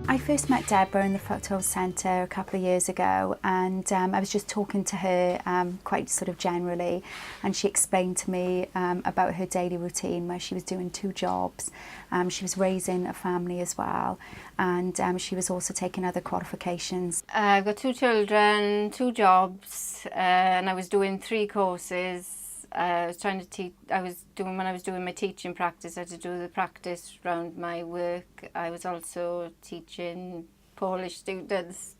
I first met Debra in the photo centre a couple of years ago, and I was just talking to her quite sort of generally, and she explained to me about her daily routine where she was doing 2 jobs. She was raising a family as well, and she was also taking other qualifications. I've got 2 children, 2 jobs, and I was doing 3 courses. I was trying to teach. When I was doing my teaching practice, I had to do the practice around my work. I was also teaching Polish students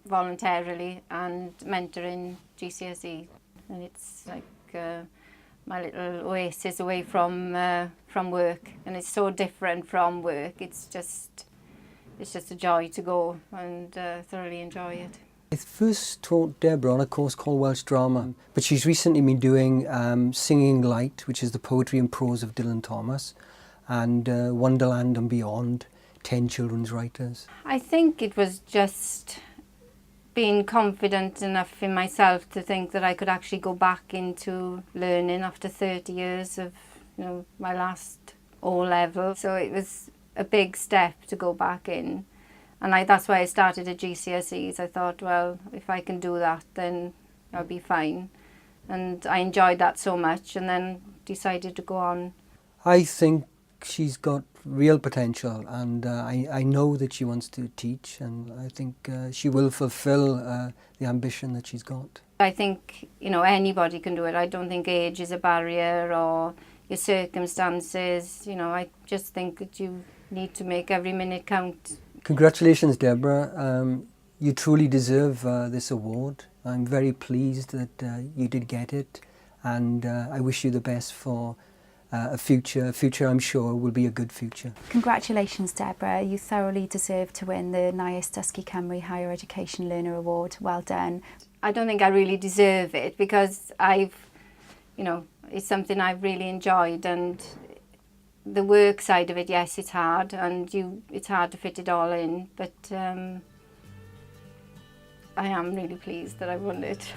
voluntarily and mentoring GCSE, and it's like my little oasis away from work, and it's so different from work. It's just a joy to go and thoroughly enjoy it. I first taught Debra on a course called Welsh Drama, but she's recently been doing Singing Light, which is the poetry and prose of Dylan Thomas, and Wonderland and Beyond, 10 children's writers. I think it was just being confident enough in myself to think that I could actually go back into learning after 30 years of my last O-level. So it was a big step to go back in. And that's why I started at GCSEs. I thought, well, if I can do that, then I'll be fine. And I enjoyed that so much, and then decided to go on. I think she's got real potential, and I know that she wants to teach, and I think she will fulfill the ambition that she's got. I think, anybody can do it. I don't think age is a barrier or your circumstances. I just think that you need to make every minute count. Congratulations, Debra. You truly deserve this award. I'm very pleased that you did get it, and I wish you the best for a future I'm sure will be a good future. Congratulations, Debra. You thoroughly deserve to win the Nias Dysgu Cymru Higher Education Learner Award. Well done. I don't think I really deserve it because it's something I've really enjoyed, and the work side of it, yes, it's hard, and it's hard to fit it all in, but I am really pleased that I won it.